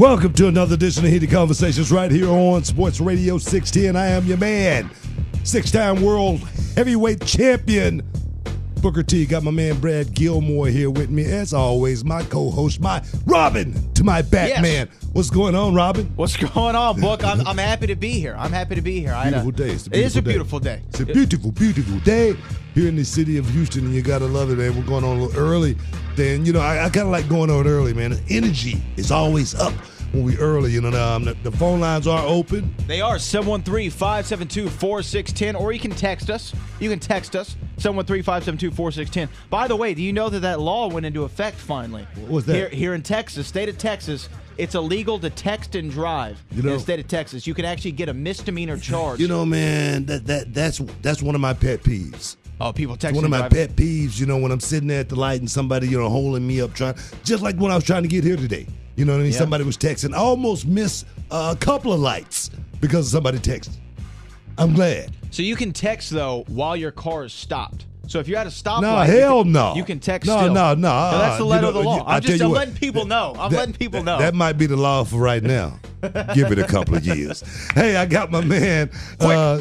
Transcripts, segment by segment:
Welcome to another edition of Heated Conversations right here on Sports Radio 610. I am your man, six-time world heavyweight champion, Booker T. Got my man Brad Gilmore here with me. As always, my co-host, my Robin to my Batman. Yes. What's going on, Robin? What's going on, Book? I'm happy to be here. Beautiful day. It is a beautiful day. It's a beautiful, beautiful day here in the city of Houston, and you got to love it, man. We're going on a little early. Then, you know, I kind of like going on early, man. The energy is always up when we early. You know, the phone lines are open. They are 713-572-4610, or you can text us. 713-572-4610. By the way, do you know that law went into effect finally? What was that? Here in Texas, state of Texas, it's illegal to text and drive in the state of Texas. You can actually get a misdemeanor charge. You know, man, that's one of my pet peeves. Oh, people texting. One of my pet peeves, you know, when I'm sitting there at the light and somebody, you know, holding me up, just like when I was trying to get here today. You know what I mean? Yeah. Somebody was texting. I almost missed a couple of lights because of somebody texted. I'm glad. So you can text, though, while your car is stopped. So if you're at a stoplight, you can text still. No. That's the letter of the law. I'm letting people know. That might be the law for right now. Give it a couple of years. Hey, I got my man,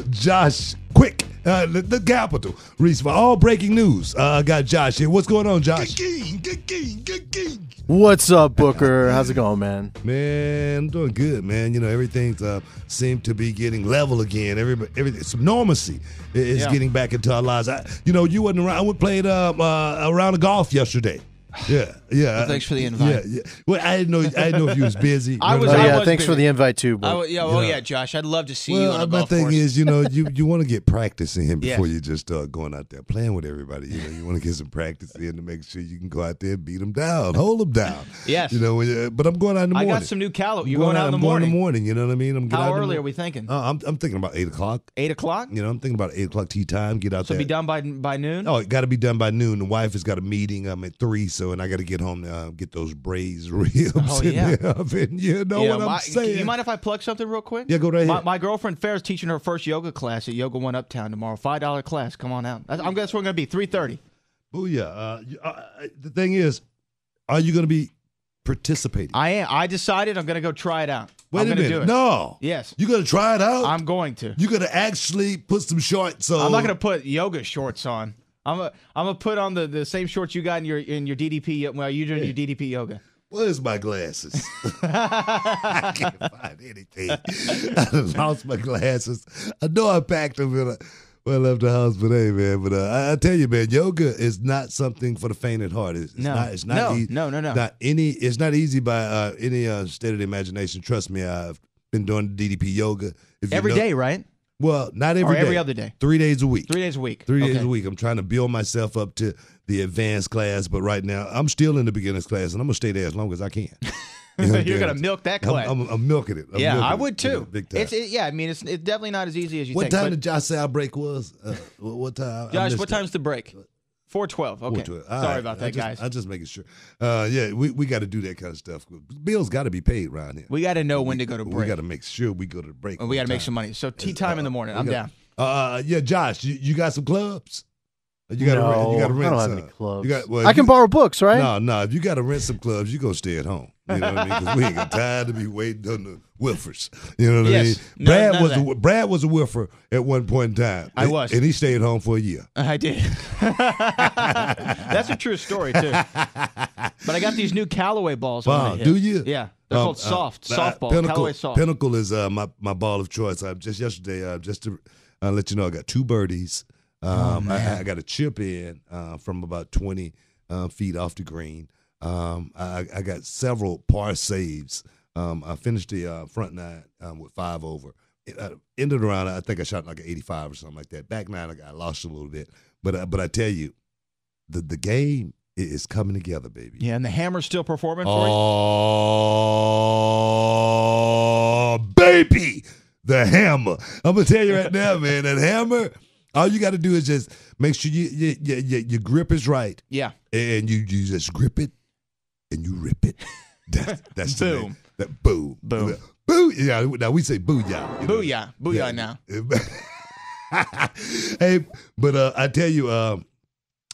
Josh Quick, the Capital. Reese for all breaking news. I got Josh here. What's going on, Josh? Good. What's up, Booker? How's it going, man? Man, I'm doing good, man. You know, everything's seemed to be getting level again. Everything, some normalcy is getting back into our lives. You wasn't around. I played a round of golf yesterday. Yeah. Well, thanks for the invite. Yeah. Well, I didn't know if you was busy. Thanks for the invite too. Josh, I'd love to see you on a golf my thing course. is, you know, you want to get practice in before you just start going out there playing with everybody. You know, you want to get some practice in to make sure you can go out there and beat them down, hold them down. Yes. You know, but I'm going out in the morning. I got some new calories. You're going out in the morning. I'm going in the morning. You know what I mean? How early are we thinking? I'm thinking about 8 o'clock. 8 o'clock? You know, I'm thinking about 8 o'clock tea time. Get out there. So be done by noon? Oh, it got to be done by noon. The wife has got a meeting at 3, and I got to get home to get those braised ribs. Oh, yeah. And you know what I'm saying. You mind if I plug something real quick? Yeah, go right ahead. My girlfriend Farrah's teaching her first yoga class at Yoga One Uptown tomorrow. $5 class. Come on out. That's where we're going to be, 3:30. Booyah. The thing is, are you going to be participating? I am. I decided I'm going to go try it out. Wait a minute. Do it. No. Yes. You going to try it out? I'm going to. You going to actually put some shorts on? I'm not going to put yoga shorts on. I'm gonna put on the same shorts you got in your DDP. Well, you're doing your DDP yoga. Where's my glasses? I can't find anything. I lost my glasses. I know I packed them when I left the house today, man. But I tell you, man, yoga is not something for the faint at heart. It's not easy. No. It's not easy by any state of the imagination. Trust me, I've been doing DDP yoga every day, right? Well, not every day. Every other day. 3 days a week. 3 days a week. 3 days a week. I'm trying to build myself up to the advanced class, but right now I'm still in the beginner's class, and I'm going to stay there as long as I can. You're going to milk that class. I'm milking it. I would too. Big time. It's definitely not as easy as you think. What time did Josh say our break was? What time? Josh, what time's the break? 4:12. Okay. 4:12. Sorry about that, guys. I'm just making sure. We got to do that kind of stuff. Bills got to be paid around here. We got to know when to go to break. We got to make sure we go to the break. We got to make some money. So tea time in the morning. I'm down. Josh, you got some clubs? You got to rent I don't some. have any clubs. I can borrow books, right? No. If you got to rent some clubs, you go stay at home. You know what I mean? Because we ain't got time to be waiting on the whiffers. You know what I mean? Brad was a whiffer at one point in time. I was. And he stayed home for a year. I did. That's a true story, too. But I got these new Callaway balls. Wow, do you? Yeah. They're called softball. Pinnacle, Soft. Pinnacle is my ball of choice. Just yesterday, just to let you know, I got 2 birdies. I got a chip in from about 20 feet off the green. I got several par saves. I finished the front 9 with 5 over. Ended around, I think I shot like an 85 or something like that. Back 9, I lost a little bit. But I tell you, the game is coming together, baby. Yeah, and the hammer's still performing for you? Oh, baby, the hammer. I'm going to tell you right now, man, that hammer, all you got to do is just make sure your grip is right. Yeah. And you just grip it and you rip it. That's the boom. name. That boom. Boom. Boo. Yeah, now we say booyah. Booyah. Booyah now. Hey, but I tell you,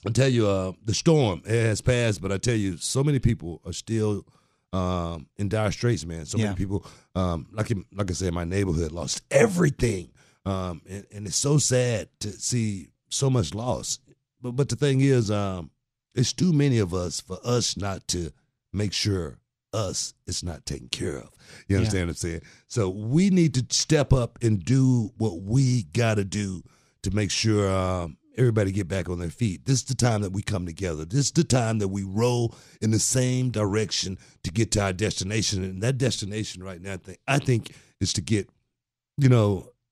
the storm has passed, but I tell you, so many people are still in dire straits, man. So Yeah. many people, like I said, my neighborhood lost everything, and it's so sad to see so much loss. But the thing is, it's too many of us for us not to make sure it's not taken care of. You understand what I'm saying? So we need to step up and do what we got to do to make sure everybody get back on their feet. This is the time that we come together. This is the time that we roll in the same direction to get to our destination. And that destination right now, I think is to get,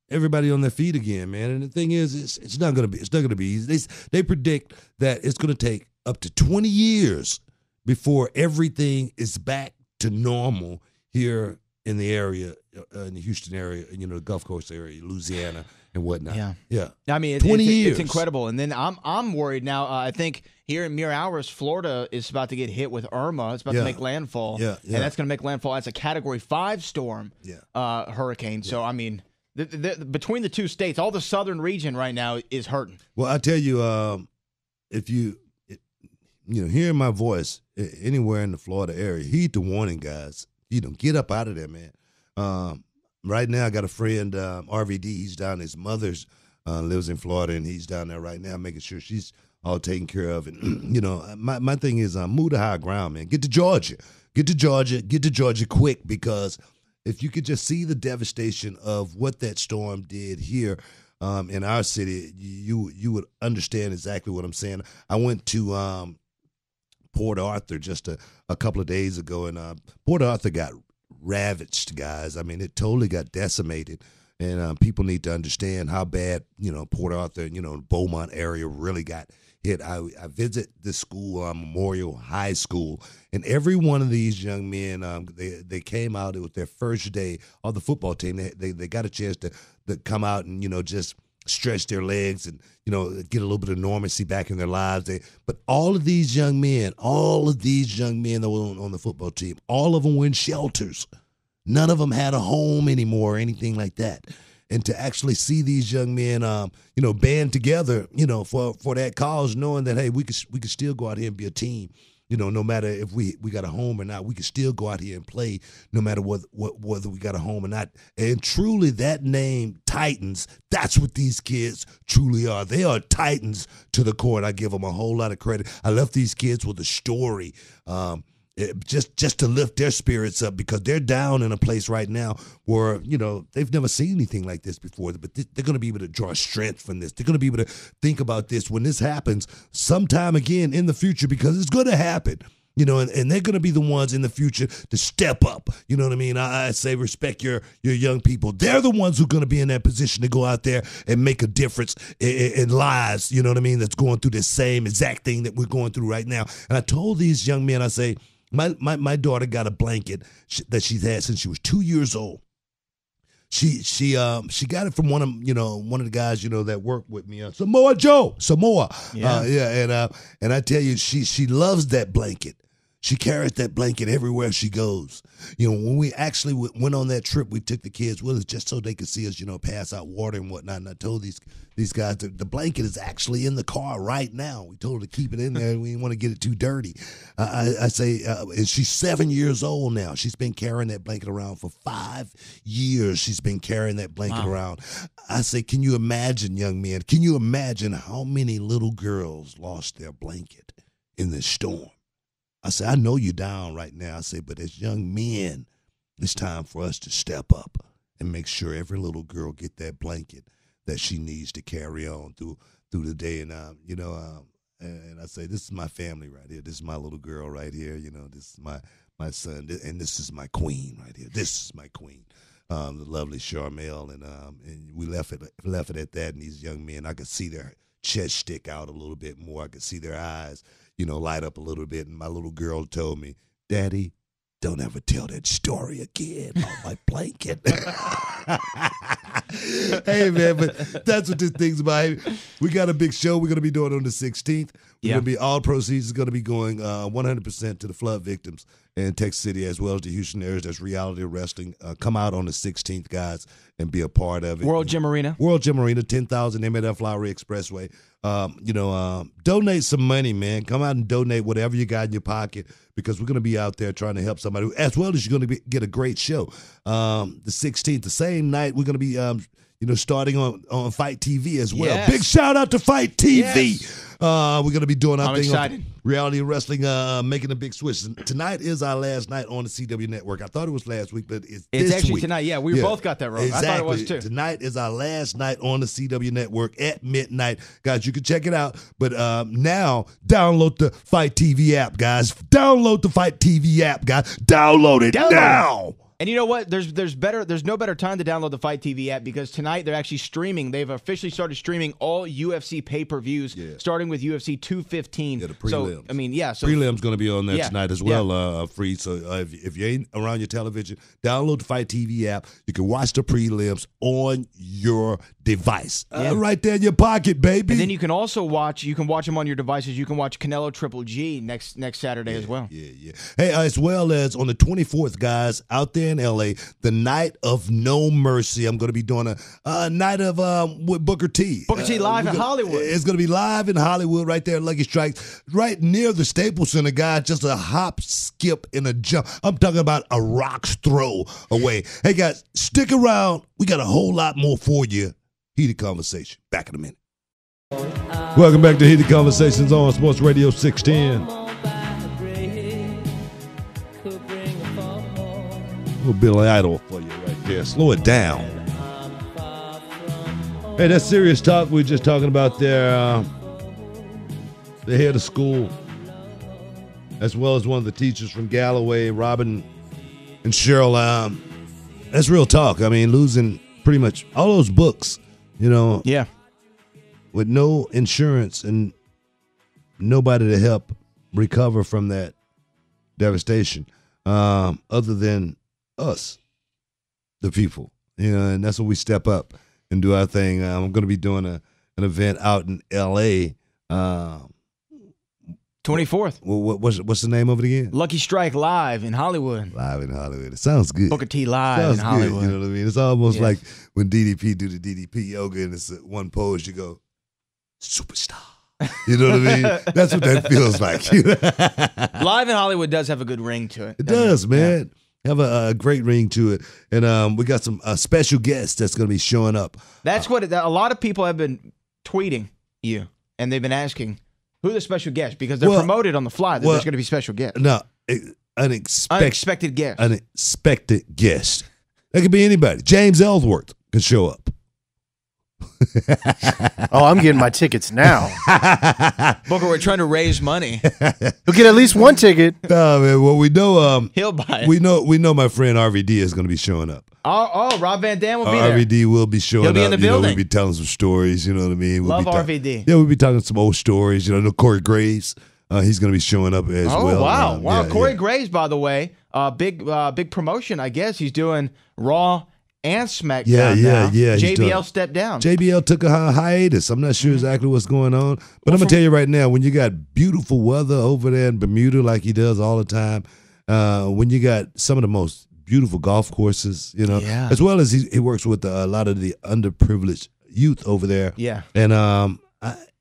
everybody on their feet again, man. And the thing is, it's not going to be easy. They predict that it's going to take up to 20 years before everything is back to normal here in the area, in the Houston area, the Gulf Coast area, Louisiana and whatnot. Yeah. I mean, 20 years. It's incredible. And then I'm worried now. I think here in mere hours, Florida is about to get hit with Irma. It's about to make landfall. Yeah. And that's going to make landfall as a Category 5 storm hurricane. So, I mean, between the two states, all the southern region right now is hurting. Well, I tell you, if you hearing my voice anywhere in the Florida area, heed the warning, guys. Get up out of there, man. Right now, I got a friend, RVD. He's down. His mother's lives in Florida, and he's down there right now making sure she's all taken care of. And, my thing is move to high ground, man. Get to Georgia. Get to Georgia quick, because if you could just see the devastation of what that storm did here in our city, you would understand exactly what I'm saying. I went to Port Arthur just a couple of days ago, and Port Arthur got ravaged, guys. I mean, it totally got decimated, and people need to understand how bad, Port Arthur, Beaumont area really got hit. I visit this school, Memorial High School, and every one of these young men, they came out. It was their first day of the football team. They got a chance to come out and, just stretch their legs and, get a little bit of normalcy back in their lives. But all of these young men that were on the football team, all of them were in shelters. None of them had a home anymore or anything like that. And to actually see these young men, band together, for that cause, knowing that, hey, we could still go out here and be a team. No matter if we got a home or not, we can still go out here and play no matter whether we got a home or not. And truly, that name, Titans, that's what these kids truly are. They are Titans to the core, and I give them a whole lot of credit. I left these kids with a story, just to lift their spirits up, because they're down in a place right now where, they've never seen anything like this before, but they're going to be able to draw strength from this. They're going to be able to think about this when this happens sometime again in the future, because it's going to happen. And they're going to be the ones in the future to step up. You know what I mean? I say respect your young people. They're the ones who are going to be in that position to go out there and make a difference in lives, you know what I mean, that's going through this same exact thing that we're going through right now. And I told these young men, I say, my daughter got a blanket that she's had since she was 2 years old. She got it from one of the guys that worked with me, Samoa Joe. And I tell you, she loves that blanket. She carries that blanket everywhere she goes. When we actually went on that trip, we took the kids with us just so they could see us, pass out water and whatnot. And I told these guys that the blanket is actually in the car right now. We told her to keep it in there. We didn't want to get it too dirty. I say, and she's 7 years old now. She's been carrying that blanket around for 5 years. She's been carrying that blanket around. I say, can you imagine, young men? Can you imagine how many little girls lost their blanket in this storm? I say, I know you're down right now. I say, but as young men, it's time for us to step up and make sure every little girl get that blanket that she needs to carry on through the day. And and I say, this is my family right here. This is my little girl right here. This is my son, and this is my queen right here. This is my queen, the lovely Charmel. And we left it at that. And these young men, I could see their chest stick out a little bit more. I could see their eyes, light up a little bit. And my little girl told me, Daddy, don't ever tell that story again about my blanket. Hey, man, but that's what this thing's about. We got a big show we're going to be doing on the 16th. Yeah. Gonna be all proceeds is going to be going 100% to the flood victims in Texas City as well as the Houston areas. That's reality wrestling. Come out on the 16th, guys, and be a part of it. World Gym Arena. World Gym Arena, 10,000. They made that Flowery Expressway. Donate some money, man. Come out and donate whatever you got in your pocket because we're going to be out there trying to help somebody, as well as you're going to get a great show. The 16th, the same night, we're going to be starting on Fight TV as well. Yes. Big shout out to Fight TV. Yes. We're going to be doing our I'm thing excited. on reality wrestling, making a big switch. Tonight is our last night on the CW network. I thought it was last week, but it's this actually week. tonight. Yeah, we both got that wrong. Exactly. I thought it was too. Tonight is our last night on the CW network at midnight. Guys, you can check it out. But now, download the Fight TV app, guys. Download the Fight TV app, guys. Download it now. And you know what? There's no better time to download the Fight TV app because tonight they're actually streaming. They've officially started streaming all UFC pay-per-views, starting with UFC 215. Yeah, the prelims. So prelims going to be on there tonight as well, free. So if you ain't around your television, download the Fight TV app. You can watch the prelims on your device, right there in your pocket, baby. And then you can also watch. You can watch them on your devices. You can watch Canelo Triple G next Saturday as well. Yeah. Hey, as well as on the 24th, guys, out there in LA, the Night of No Mercy. I'm going to be doing a night of with Booker T. Booker T live in Hollywood. It's going to be live in Hollywood, right there at Lucky Strikes, right near the Staples Center, guys. Just a hop, skip, and a jump. I'm talking about a rock's throw away. Hey, guys, stick around. We got a whole lot more for you. Heated Conversation. Back in a minute. Welcome back to Heated Conversations on Sports Radio 610. Little Billy Idol for you right there. Slow it down. Hey, that's serious talk we were just talking about there. The head of school, as well as one of the teachers from Galloway, Robin and Cheryl. That's real talk. I mean, losing pretty much all those books, Yeah. with no insurance and nobody to help recover from that devastation, other than us, the people, and that's when we step up and do our thing. I'm going to be doing an event out in L.A. 24th. What's the name of it again? Lucky Strike live in Hollywood. Live in Hollywood. It sounds good. Booker T live in Hollywood. You know what I mean? It's almost like when DDP do the DDP yoga and it's one pose, you go, superstar. You know what I mean? That's what that feels like. Live in Hollywood does have a good ring to it. It does, man. Have a great ring to it. And we got some special guests that's going to be showing up. That's what a lot of people have been tweeting you, and they've been asking who the special guest, because they're promoted on the fly that there's going to be special guests. No, unexpected guest. Unexpected guest. That could be anybody. James Ellsworth could show up. Oh, I'm getting my tickets now. Booker, we're trying to raise money. You'll get at least one ticket. No, man. Well, we know. He'll buy it. We know my friend RVD is going to be showing up. Oh, Rob Van Dam will be there. RVD will be showing up. He'll be in the building. We'll be telling some stories. You know what I mean? Love RVD. Yeah, we'll be talking some old stories. Corey Graves. He's going to be showing up as well. Oh, wow. Yeah, Corey Graves, by the way, big promotion, I guess. He's doing Raw and SmackDown now. Yeah. JBL stepped down. JBL took a hiatus. I'm not sure exactly what's going on. But I'm going to tell you right now, when you got beautiful weather over there in Bermuda like he does all the time, when you got some of the most beautiful golf courses, as well as he works with a lot of the underprivileged youth over there. Yeah. And,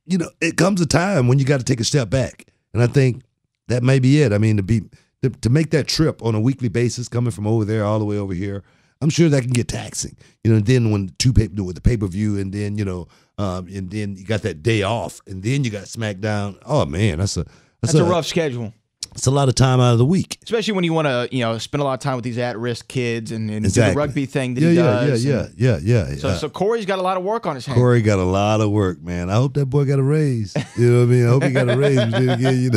it comes a time when you got to take a step back. And I think that may be it. I mean, to make that trip on a weekly basis, coming from over there all the way over here, I'm sure that can get taxing. And then when with the pay-per-view, and then and then you got that day off, and then you got SmackDown. Oh man, that's a rough schedule. It's a lot of time out of the week, especially when you want to spend a lot of time with these at-risk kids and do the rugby thing that he does. Yeah. So Corey's got a lot of work on his hands. Corey got a lot of work, man. I hope that boy got a raise. You know what I mean? I hope he got a raise. But then again, you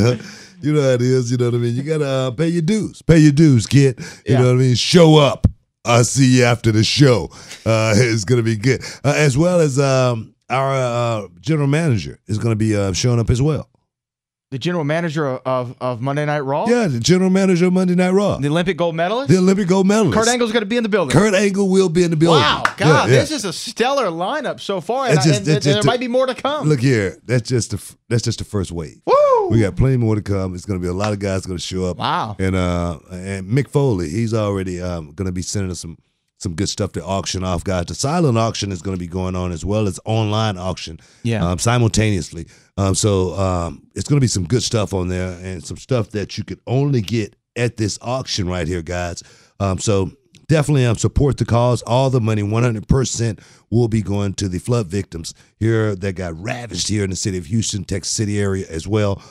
know how it is. You know what I mean? You gotta pay your dues. Pay your dues, kid. You know what I mean? Show up. I'll see you after the show. It's going to be good. As well as our general manager is going to be showing up as well. The general manager of Monday Night Raw? Yeah, the general manager of Monday Night Raw. The Olympic gold medalist? The Olympic gold medalist. Kurt Angle's going to be in the building. Kurt Angle will be in the building. Wow, God, this is a stellar lineup so far, and there might be more to come. Look here, that's just the first wave. Woo! We got plenty more to come. It's going to be a lot of guys going to show up. Wow. And Mick Foley, he's already going to be sending us some good stuff to auction off, guys. The silent auction is going to be going on as well as online auction simultaneously. So it's going to be some good stuff on there and some stuff that you could only get at this auction right here, guys. So definitely support the cause. All the money, 100%, will be going to the flood victims here that got ravaged here in the city of Houston, Texas City area as well.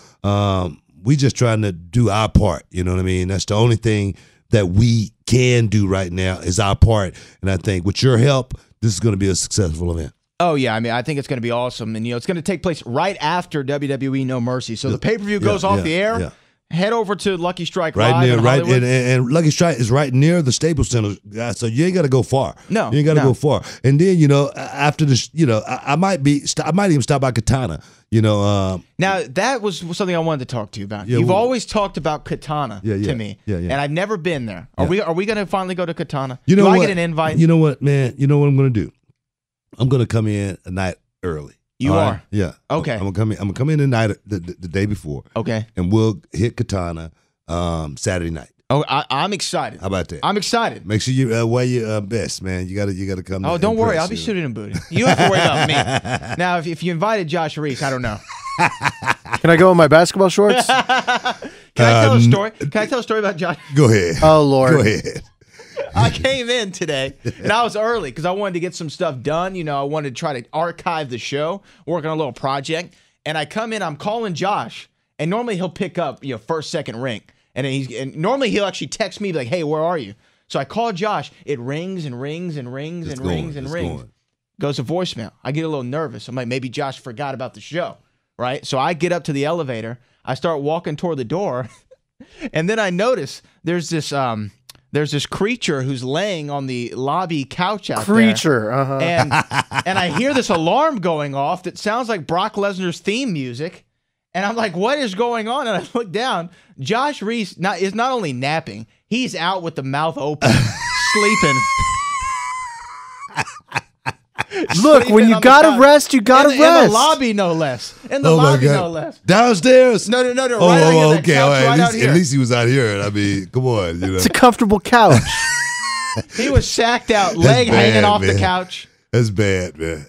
We just trying to do our part. You know what I mean? That's the only thing that we can do right now is our part. And I think with your help, this is going to be a successful event. Oh, yeah. I mean, I think it's going to be awesome. And, it's going to take place right after WWE No Mercy. So the pay-per-view goes off the air. Yeah. Head over to Lucky Strike Live in Hollywood. And Lucky Strike is right near the Staples Center, guys. So you ain't got to go far. No, you ain't got to go far. And then after this, I might even stop by Katana. Now that was something I wanted to talk to you about. You've always talked about Katana to me, and I've never been there. Are we going to finally go to Katana? Do I get an invite? You know what, man? You know what I'm going to do? I'm going to come in a night early. You are? Yeah. Okay. I'm gonna come in the night the day before. Okay. And we'll hit Katana Saturday night. Oh, I'm excited. How about that? I'm excited. Make sure you wear your best, man. You gotta come. Oh, don't worry. I'll be suited and booted. You don't have to worry about me. Now, if you invited Josh Reese, I don't know. Can I go in my basketball shorts? Can I tell a story? Can I tell a story about Josh? Go ahead. Oh, Lord. Go ahead. I came in today, and I was early because I wanted to get some stuff done. I wanted to try to archive the show, work on a little project. And I come in, I'm calling Josh, and normally he'll pick up, first, second ring. And normally he'll actually text me like, "Hey, where are you?" So I call Josh. It rings and rings and rings and rings and rings. Goes to voicemail. I get a little nervous. I'm like, maybe Josh forgot about the show, right? So I get up to the elevator. I start walking toward the door, and then I notice there's this creature who's laying on the lobby couch out there. And I hear this alarm going off that sounds like Brock Lesnar's theme music. And I'm like, what is going on? And I look down. Josh Reese is not only napping, he's out with the mouth open, sleeping. Look, when you gotta rest, you gotta rest. In the lobby, no less. In the lobby, no less. Downstairs? No. Right out here. Okay. Right out here. At least he was out here. I mean, come on. It's a comfortable couch. He was sacked out, leg hanging off the couch. That's bad, man.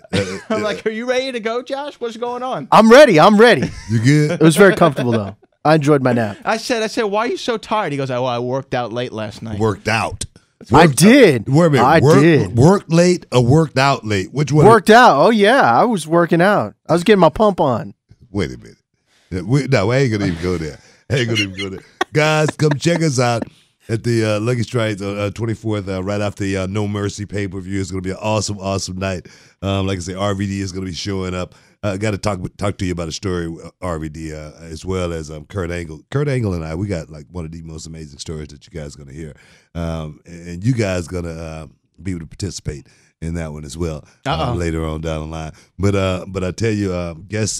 I'm like, are you ready to go, Josh? What's going on? I'm ready. You good? It was very comfortable, though. I enjoyed my nap. I said, why are you so tired? He goes, oh, I worked out late last night. Worked out. I did. Wait a minute. I did. Worked late or worked out late? Which one? Worked out. Oh, yeah. I was working out. I was getting my pump on. Wait a minute. We ain't going to even go there. Guys, come check us out at the Lucky Strikes on 24th, right after the No Mercy pay-per-view. It's going to be an awesome, awesome night. Like I say, RVD is going to be showing up. I got to talk to you about a story with RVD as well as Kurt Angle. Kurt Angle and I, we got like one of the most amazing stories that you guys are going to hear. And you guys going to be able to participate in that one as well later on down the line. But I tell you,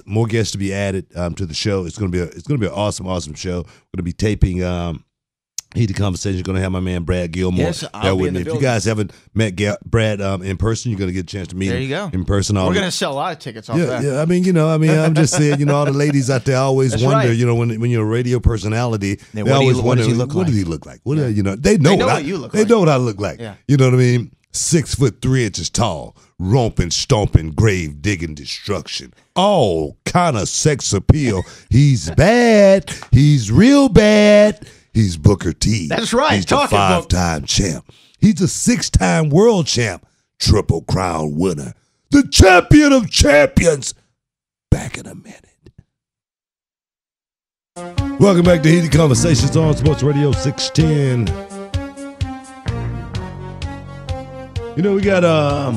more guests to be added to the show. It's going to be an awesome, awesome show. We're going to be taping Heat the Conversation. Going to have my man Brad Gilmore. Yes, I'll be in the building. If you guys haven't met Brad in person, you're going to get a chance to meet him in person. We're going to sell a lot of tickets off that. Yeah, I mean, I'm just saying, all the ladies out there always wonder, when you're a radio personality, they always wonder, what does he look like? What they know what you look like. They know what I look like. Yeah. You know what I mean? 6'3" tall, romping, stomping, grave digging destruction. All kind of sex appeal. He's bad. He's real bad. He's Booker T. That's right. He's the 5-time champ. He's a 6-time world champ. Triple Crown winner. The champion of champions. Back in a minute. Welcome back to Heated Conversations on Sports Radio 610. We got a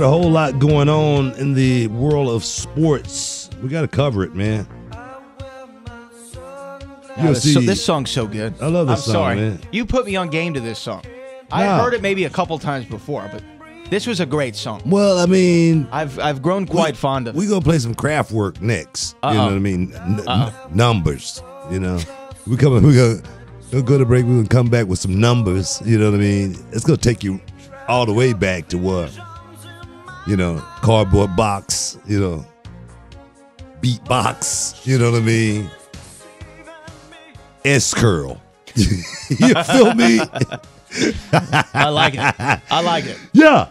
whole lot going on in the world of sports. We got to cover it, man. This song's so good. I love this song, sorry. man. You put me on game to this song. I heard it maybe a couple times before, but This was a great song. Well, I mean, I've grown quite fond of it. We're going to play some Kraftwerk next. You know what I mean? Numbers, you know. We're going to go to break. We're going to come back with some numbers, you know what I mean? It's going to take you all the way back to what? You know, cardboard box, you know, beatbox, you know what I mean? S-curl. You feel me? I like it. Yeah.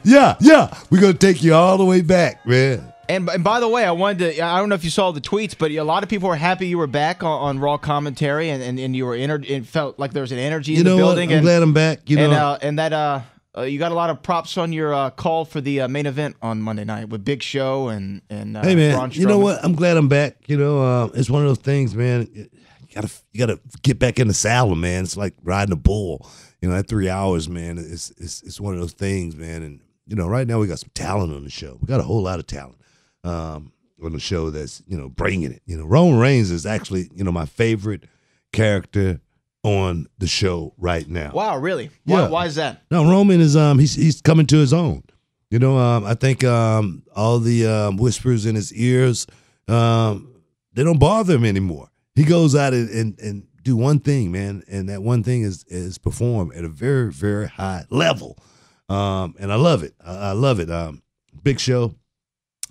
We're going to take you all the way back, man. And by the way, I don't know if you saw the tweets, but a lot of people were happy you were back on Raw commentary and you were it felt like there was an energy in the building. What? I'm glad I'm back. You know, and that you got a lot of props on your call for the main event on Monday night with Big Show and hey man, Braun Strowman. You know what? I'm glad I'm back. You know, it's one of those things, man. You gotta get back in the saddle, man. It's like riding a bull. You know, that 3 hours, man. It's one of those things, man. And you know, right now we got some talent on the show. We got a whole lot of talent on the show that's bringing it. You know, Roman Reigns is actually my favorite character on the show right now. Wow, really? Yeah. Why is that? No, Roman is he's coming to his own. You know, I think all the whispers in his ears they don't bother him anymore. He goes out and do one thing, man, and that one thing is perform at a very, very high level. And I love it. I love it. Big Show,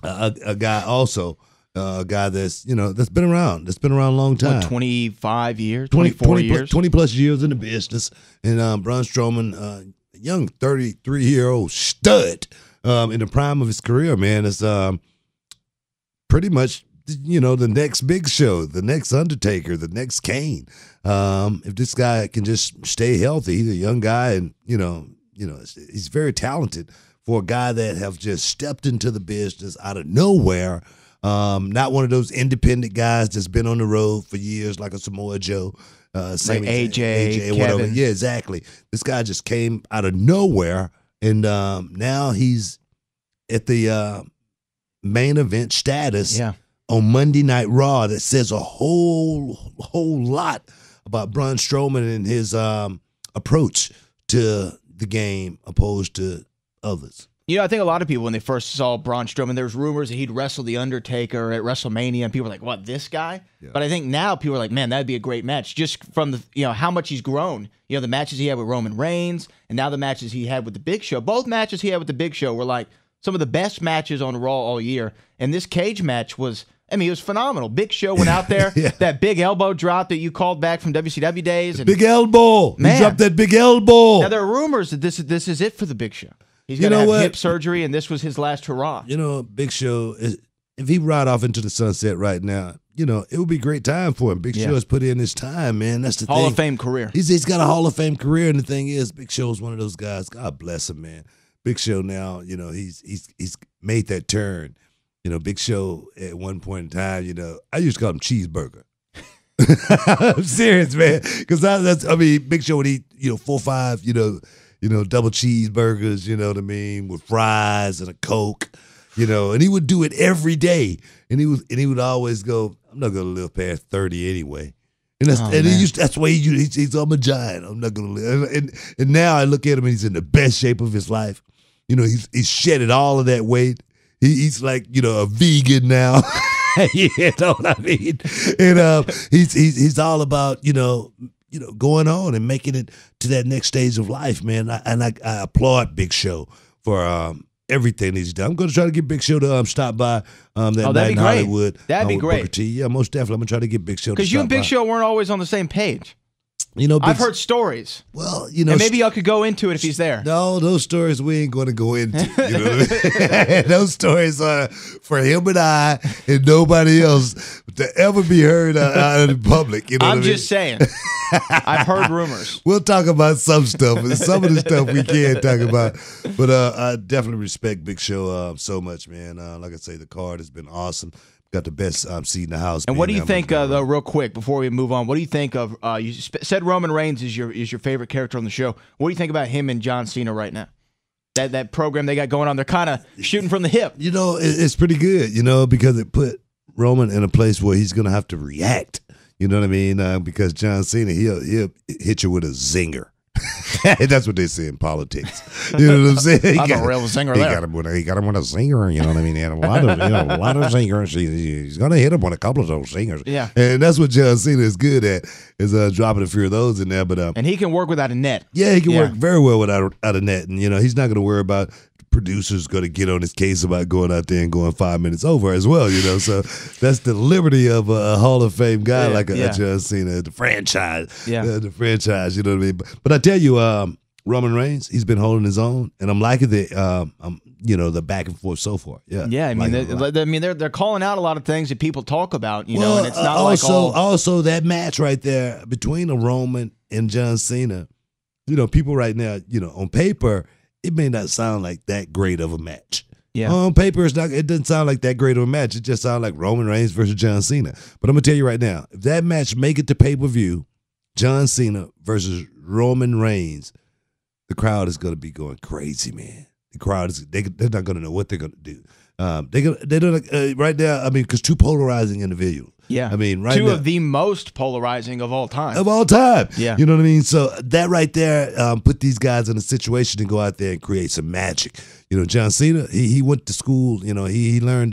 a guy also. A guy that's been around. That's been around a long time. What, 25 years, 24 years, 20 plus years in the business. And Braun Strowman, a young 33-year-old stud in the prime of his career. Man, it's pretty much the next Big Show, the next Undertaker, the next Kane. If this guy can just stay healthy, he's a young guy, and he's very talented for a guy that have just stepped into the business out of nowhere. Not one of those independent guys that's been on the road for years, like a Samoa Joe, like AJ, whatever. Yeah, exactly. This guy just came out of nowhere, and now he's at the main event status on Monday Night Raw. That says a whole lot about Braun Strowman and his approach to the game opposed to others. I think a lot of people, when they first saw Braun Strowman, there was rumors that he'd wrestle The Undertaker at WrestleMania, and people were like, what, this guy? Yeah. But I think now people are like, man, that'd be a great match, just from the how much he's grown. The matches he had with Roman Reigns, and now the matches he had with the Big Show. Both matches he had with the Big Show were like some of the best matches on Raw all year. And this cage match was, it was phenomenal. Big Show went out there, that big elbow drop that you called back from WCW days. And, big elbow. Man. He dropped that big elbow. Now, there are rumors that this is it for the Big Show. He's going to have hip surgery, and this was his last hurrah. Big Show, if he ride off into the sunset right now, it would be a great time for him. Big Show has put in his time, man. That's the thing. Hall of Fame career. He's got a Hall of Fame career, and the thing is, Big Show's one of those guys. God bless him, man. Big Show now, he's made that turn. Big Show at one point in time, I used to call him Cheeseburger. I'm serious, man, because Big Show would eat, 4 or 5, double cheeseburgers, you know what I mean, with fries and a Coke, and he would do it every day. And he would always go, I'm not gonna live past 30 anyway. And that's why he's I'm a giant. I'm not gonna live. And now I look at him and he's in the best shape of his life. He's shedded all of that weight. He's like, a vegan now. You know what I mean? And he's all about, going on and making it to that next stage of life, man. I applaud Big Show for everything he's done. I'm going to try to get Big Show to stop by that night in Hollywood. That'd be great. Booker T. Yeah, most definitely. I'm going to try to get Big Show to stop by. Because you and Big Show weren't always on the same page. I've heard stories. Well, and maybe y'all could go into it if he's there. No, those stories we ain't going to go into. What I mean? Those stories are for him and I and nobody else to ever be heard out in public. I'm just saying. I've heard rumors. We'll talk about some stuff, and some of the stuff we can't talk about. But I definitely respect Big Show so much, man. Like I say, the card has been awesome. Got the best seat in the house. And what do you think, though, real quick, before we move on, what do you think of, you said Roman Reigns is your favorite character on the show. What do you think about him and John Cena right now? That program they got going on, they're kind of shooting from the hip. It's pretty good, because it put Roman in a place where he's going to have to react. You know what I mean? Because John Cena, he'll hit you with a zinger. That's what they say in politics. You know what I'm saying? I'm a real singer he there. got him with a singer. You know what I mean? He had a lot of singers. He's gonna hit him with a couple of those singers. Yeah. And that's what John Cena is good at, is dropping a few of those in there. But and he can work without a net. yeah, he can work very well without a net, and he's not gonna worry about producers going to get on his case about going out there and going 5 minutes over as well, So that's the liberty of a Hall of Fame guy like a John Cena, the franchise, the franchise. You know what I mean? But I tell you, Roman Reigns, he's been holding his own, and I'm liking the back and forth so far. Yeah, yeah. I mean, they're calling out a lot of things that people talk about, well, and it's not also that match right there between a Roman and John Cena. People right now, on paper, it may not sound like that great of a match. Yeah. On paper, it doesn't sound like that great of a match. It just sounds like Roman Reigns versus John Cena. But I'm going to tell you right now, if that match make it to pay-per-view, John Cena versus Roman Reigns, the crowd is going to be going crazy, man. The crowd they're not going to know what they're going to do. They don't right now. I mean, because two polarizing individuals. Yeah, I mean, right two now, of the most polarizing of all time. Of all time. Yeah, you know what I mean. So that right there put these guys in a situation to go out there and create some magic. John Cena, he went to school. He learned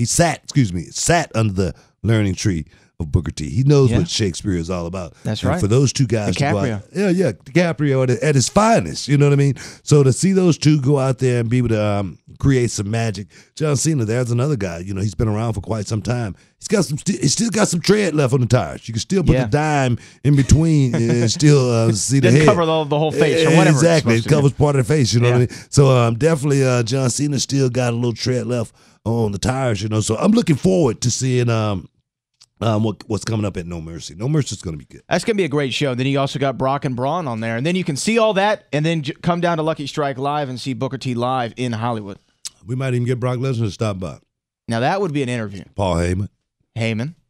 sat under the learning tree of Booker T. He knows what Shakespeare is all about. That's and right. For those two guys DiCaprio. to go out, DiCaprio at his finest. You know what I mean? So to see those two go out there and be able to create some magic. John Cena, there's another guy. He's been around for quite some time. He's still got some tread left on the tires. You can still put the dime in between and still see the head. Cover the whole face or whatever. Exactly, it covers part of the face. You know what I mean? So definitely, John Cena still got a little tread left on the tires. So I'm looking forward to seeing what's coming up at No Mercy. No Mercy is going to be good. That's going to be a great show. Then you also got Brock and Braun on there. And then you can see all that and then come down to Lucky Strike Live and see Booker T live in Hollywood. We might even get Brock Lesnar to stop by. Now, that would be an interview. Paul Heyman.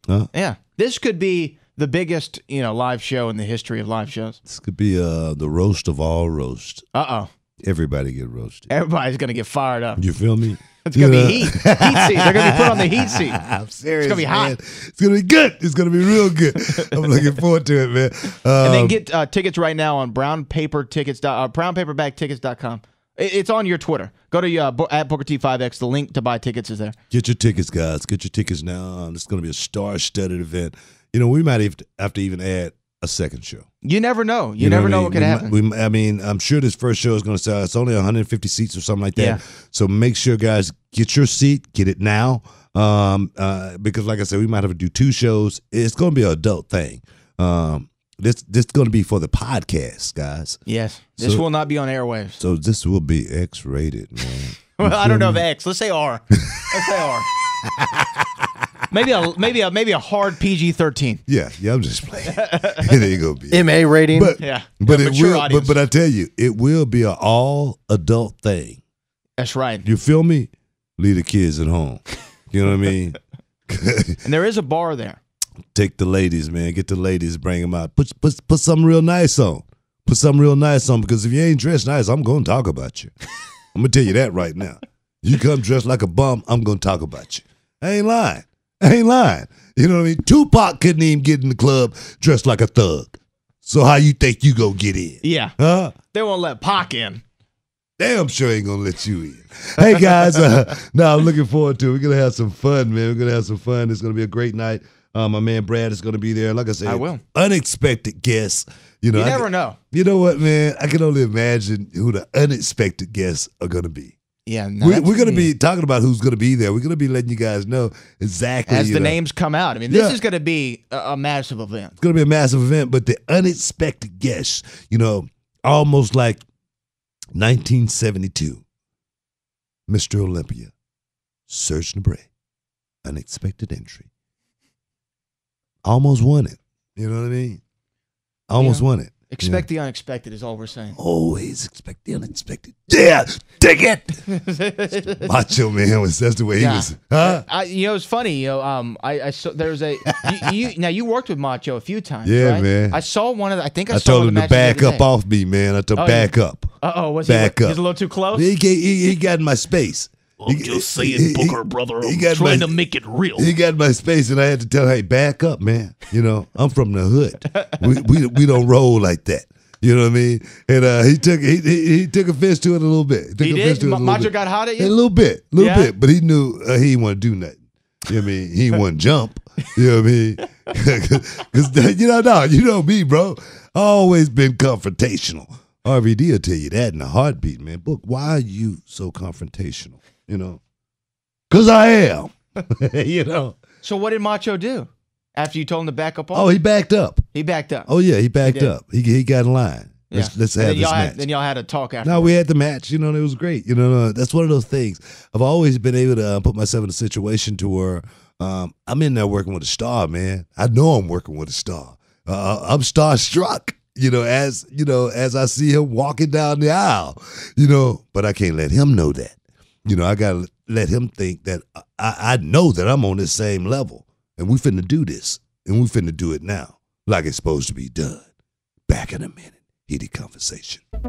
Huh? Yeah. This could be the biggest, live show in the history of live shows. This could be the roast of all roast. Uh-oh. Everybody get roasted. Everybody's going to get fired up. You feel me? It's going to be heat. Heat seat. They're going to be put on the heat seat. I'm serious. It's going to be hot. Man. It's going to be good. It's going to be real good. I'm looking forward to it, man. And then get tickets right now on brownpaperbacktickets.com. It's on your Twitter. Go to at Booker T5X. The link to buy tickets is there. Get your tickets, guys. Get your tickets now. It's going to be a star-studded event. We might have to even add a second show. You never know. You never know what could happen. I'm sure this first show is going to sell. It's only 150 seats or something like that. Yeah. So make sure, guys, get your seat. Get it now. Because, like I said, we might have to do two shows. It's going to be an adult thing. This is going to be for the podcast, guys. Yes. This will not be on airwaves. So this will be X-rated, man. Well, I don't know if X. Let's say R. Let's say R. Maybe a hard PG-13. Yeah, I'm just playing. There you go. MA rating. But it will. Audience. But I tell you, it will be an all adult thing. That's right. You feel me? Leave the kids at home. You know what I mean? And there is a bar there. Take the ladies, man. Get the ladies, bring them out. Put something real nice on. Put something real nice on, because if you ain't dressed nice, I'm going to talk about you. I'm going to tell you that right now. You come dressed like a bum, I'm going to talk about you. I ain't lying. You know what I mean? Tupac couldn't even get in the club dressed like a thug. So how you think you go get in? Yeah. Huh? They won't let Pac in. Damn sure ain't going to let you in. Hey, guys. I'm looking forward to it. We're going to have some fun, man. We're going to have some fun. It's going to be a great night. My man Brad is going to be there. Like I said, I will. Unexpected guests. You never know. You know what, man? I can only imagine who the unexpected guests are going to be. Yeah, we're going to be talking about who's going to be there. We're going to be letting you guys know exactly as the names come out. I mean, this is going to be a massive event. It's going to be a massive event, but the unexpected guests, almost like 1972, Mr. Olympia, Serge Nabray, unexpected entry. Almost won it. You know what I mean? Almost won it. Expect the unexpected is all we're saying. Always expect the unexpected. Yeah, take it. Macho Man that's the way he was. Huh? It's funny. I saw there's a now you worked with Macho a few times. Yeah, right? man. I saw one of the, I think I I saw told one him of to the matches back the other up day. off me, man. I told him back up. Was back he? up. He's a little too close. He got in my space. I'm just saying, Booker, brother. I'm trying to make it real. He got in my space, and I had to tell him, hey, back up, man. I'm from the hood. We don't roll like that. You know what I mean? And he took offense to it a little bit. He did? Macho got hot at you? A little bit. But he knew he didn't want to do nothing. You know what I mean? He didn't want to jump. You know what I mean? Because, you know me, bro. Always been confrontational. RVD will tell you that in a heartbeat, man. Book, why are you so confrontational? You know? Because I am. So what did Macho do after you told him to back up? Oh, he backed up. He backed up. Oh, yeah, he backed up. He got in line. Yeah. Let's have this match. Then y'all had a talk after. No, we had the match. It was great. That's one of those things. I've always been able to put myself in a situation to where I'm in there working with a star, man. I know I'm working with a star. I'm starstruck, as I see him walking down the aisle, but I can't let him know that. I got to let him think that I know that I'm on the same level, and we finna do this, and we finna do it now, like it's supposed to be done. Back in a minute. Heated conversation. I'm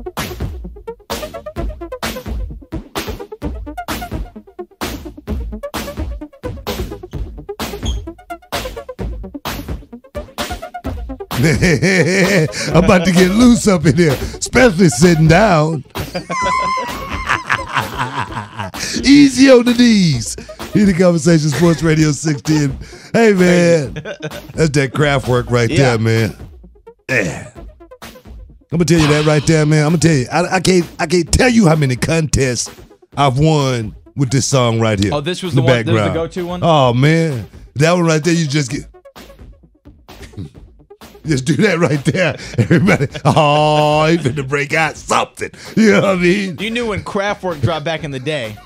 about to get loose up in here, especially sitting down. Easy on the knees. Heated Conversation, Sports Radio 610. Hey, man. That's that craft work right there, man. Yeah. I'm gonna tell you that right there, man. I'm gonna tell you, I can't tell you how many contests I've won with this song right here. Oh, this was the one. This was the go-to one. Oh man, that one right there. You just get, just do that right there. Everybody, oh, he finna break out something. You know what I mean? You knew when Kraftwerk dropped back in the day.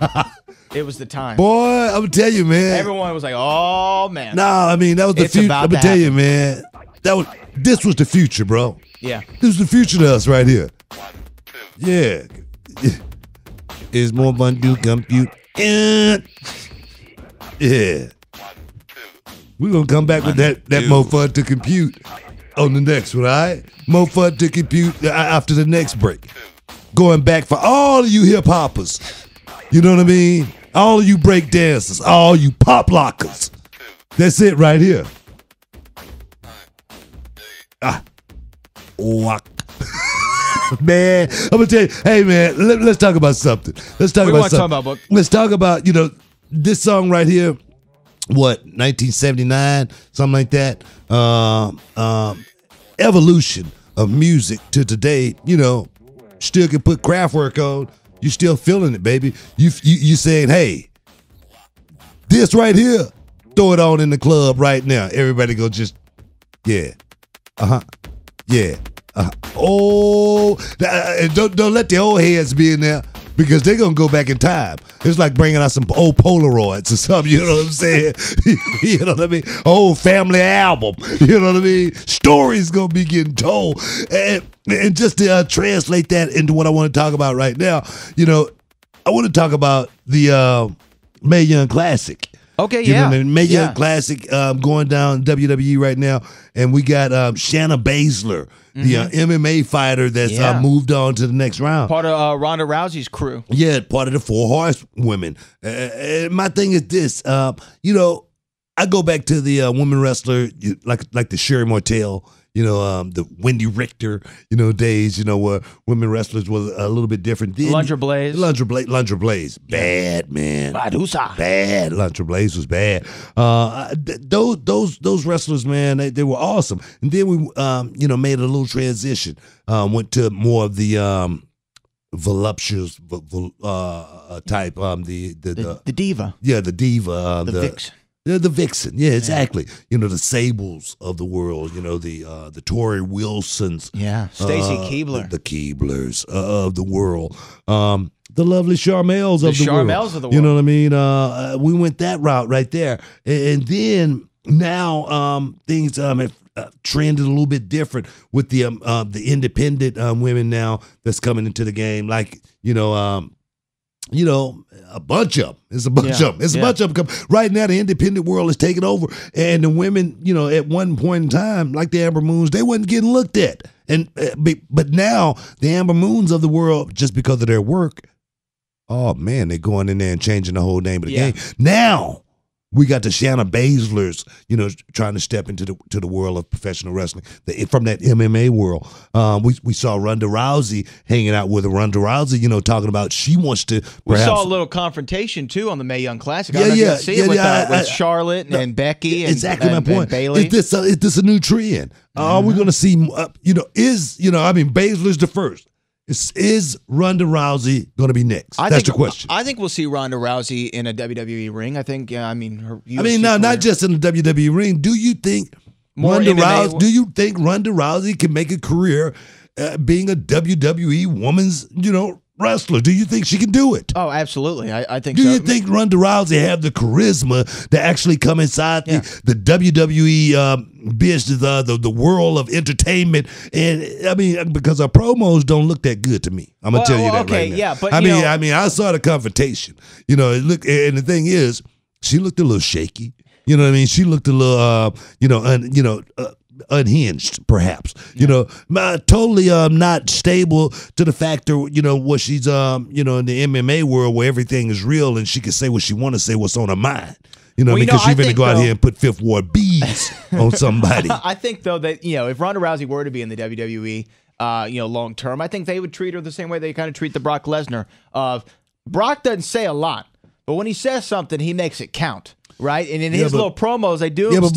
It was the time. Boy, I'm gonna tell you, man. Everyone was like, "Oh man." Nah, I mean that was the future. I'm gonna tell you, man. This was the future, bro. Yeah. This is the future to us right here. Yeah. It's more fun to compute. Yeah. We're going to come back with that more fun to compute on the next one, all right? More fun to compute after the next break. Going back for all of you hip-hoppers. You know what I mean? All of you break dancers. All you pop lockers. That's it right here. Walk. Man, I'm gonna tell you, hey man, let's talk about something. Let's talk about something. Let's talk about, this song right here, 1979, something like that. Evolution of music to today, still can put Kraftwerk on, you still feeling it, baby. You saying, hey, this right here, throw it on in the club right now. Everybody go just, yeah. Yeah. Don't let the old heads be in there because they're going to go back in time. It's like bringing out some old Polaroids or something, you know what I'm saying? You know what I mean? Old family album, you know what I mean? Stories going to be getting told. And just to translate that into what I want to talk about right now, I want to talk about the Mae Young Classic. Okay, yeah. Mae Young Classic going down WWE right now. And we got Shanna Baszler, the MMA fighter that's moved on to the next round. Part of Ronda Rousey's crew. Yeah, part of the 4 Horsewomen. My thing is this, I go back to the women wrestler, like the Sherry Martel, the Wendy Richter, days, where women wrestlers was a little bit different. Then, Lunger Blaze. Lunger Blaze. Bad, man. Badusa. Bad. Lunger Blaze was bad. Those wrestlers, man, they were awesome. And then we, made a little transition. Went to more of the voluptuous type, the diva. Yeah, the diva. The vixen. The vixen, yeah, exactly. The Sables of the world. The Tori Wilsons. Yeah, Stacy Keibler. The Keiblers of the world. The lovely Charmels of the world. The Charmels of the world. You know what I mean? We went that route right there, and then now things have trended a little bit different with the independent women now that's coming into the game, like a bunch of them. It's a bunch of them. It's a bunch of them. Right now, the independent world is taking over. And the women, at one point in time, like the Amber Moons, they wasn't getting looked at. But now, the Amber Moons of the world, just because of their work, oh, man, they're going in there and changing the whole name of the game. Now, We got the Shayna Baszlers, trying to step into the world of professional wrestling from that MMA world. We saw Ronda Rousey hanging out with Ronda Rousey, talking about she wants to. We saw a little confrontation too on the Mae Young Classic. I don't know if you see it with Charlotte and Becky. Exactly my point. And Bayley. Is this a new trend? Are we going to see? Baszler's the first. Is Ronda Rousey going to be next? That's the question. I think we'll see Ronda Rousey in a WWE ring. I think, not just in the WWE ring. Do you think Ronda Rousey can make a career being a WWE woman's, wrestler? Do you think she can do it? Oh, absolutely. I think so. Do you think Ronda Rousey have the charisma to actually come inside the WWE business, the world of entertainment? And because her promos don't look that good to me. I'm gonna tell you that right now. Yeah, but I saw the confrontation. And the thing is, she looked a little shaky. You know what I mean? She looked a little, unhinged, perhaps. Totally not stable to the factor, what she's in the MMA world where everything is real and she can say what she want to say, what's on her mind. Because she's going to go out here and put Fifth Ward bees on somebody. I think though that if Ronda Rousey were to be in the WWE, long term, I think they would treat her the same way they kind of treat the Brock Lesnar. Brock doesn't say a lot, but when he says something, he makes it count. Right, and in his little promos, they do. Yeah, but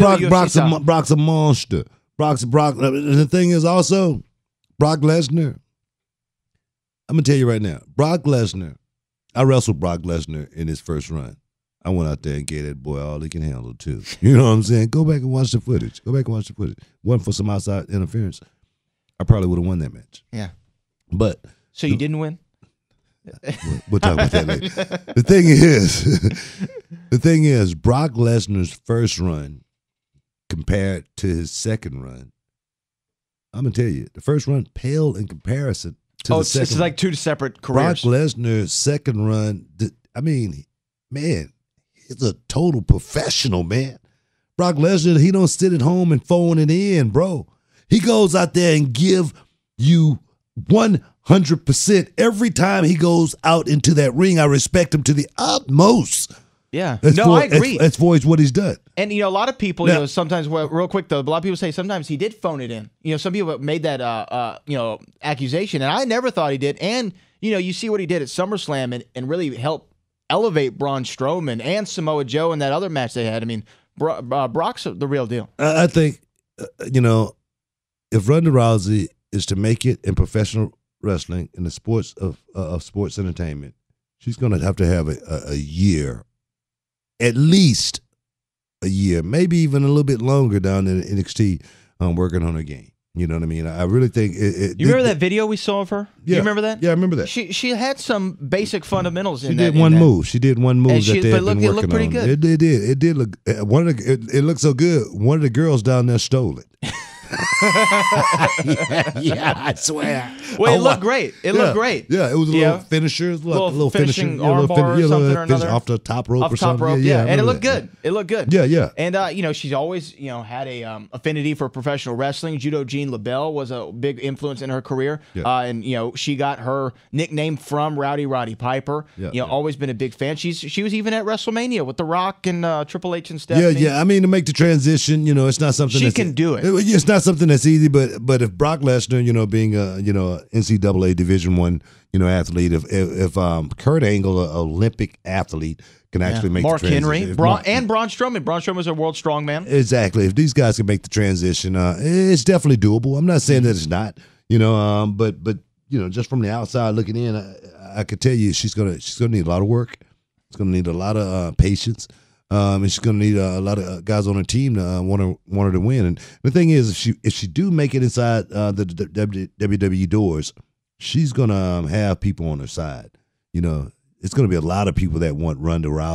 Brock's a monster. Brock. The thing is also, Brock Lesnar. I'm gonna tell you right now, Brock Lesnar. I wrestled Brock Lesnar in his first run. I went out there and gave that boy all he can handle too. You know what I'm saying? Go back and watch the footage. Wasn't for some outside interference, I probably would have won that match. Yeah, but so you didn't win. We'll talk about that later. The thing is, Brock Lesnar's first run compared to his second run, I'm gonna tell you, the first run paled in comparison to the second. It's like two separate careers. Brock Lesnar's second run, man, he's a total professional, man. Brock Lesnar, he don't sit at home and phone it in, bro. He goes out there and give you 100% every time he goes out into that ring. I respect him to the utmost. Yeah. I agree. That's for what he's done. And, a lot of people, sometimes, real quick though, a lot of people say sometimes he did phone it in. Some people made that, accusation, and I never thought he did. And, you see what he did at SummerSlam and really helped elevate Braun Strowman and Samoa Joe in that other match they had. I mean, Brock's the real deal. I think, if Ronda Rousey is to make it in professional wrestling in the sports of sports entertainment, she's going to have a year, at least a year, maybe even a little bit longer down in NXT, working on her game. You know what I mean? I really think you remember that video we saw of her? Yeah. You remember that? Yeah, I remember that. She had some basic fundamentals. She did one move. She did one move that they had been working on. It looked pretty good. It did. It did look. It looked so good. One of the girls down there stole it. yeah, I swear. Well, it looked great. It looked great. Yeah, it was a little finisher, a little finishing finishing arm bar or something or another. Off the top rope or something. Rope, yeah, and it looked good. It looked good. Yeah. And she's always had a affinity for professional wrestling. Judo Jean LaBelle was a big influence in her career. Yeah. And she got her nickname from Rowdy Roddy Piper. Always been a big fan. She was even at WrestleMania with The Rock and Triple H and Stephanie. Yeah. I mean, to make the transition, it's not something she can do it. It's not something that's easy, but if Brock Lesnar, being a NCAA Division I, athlete, if Kurt Angle, an Olympic athlete, can actually make Mark the transition. Henry, and Braun Strowman. Braun Strowman is a world strongman. Exactly. If these guys can make the transition, it's definitely doable. I'm not saying that it's not, but just from the outside looking in, I could tell you she's gonna need a lot of work. It's gonna need a lot of patience. And she's going to need a lot of guys on her team to want her to win. And the thing is, if she do make it inside the WWE doors, she's going to have people on her side. It's going to be a lot of people that want Ronda Rousey.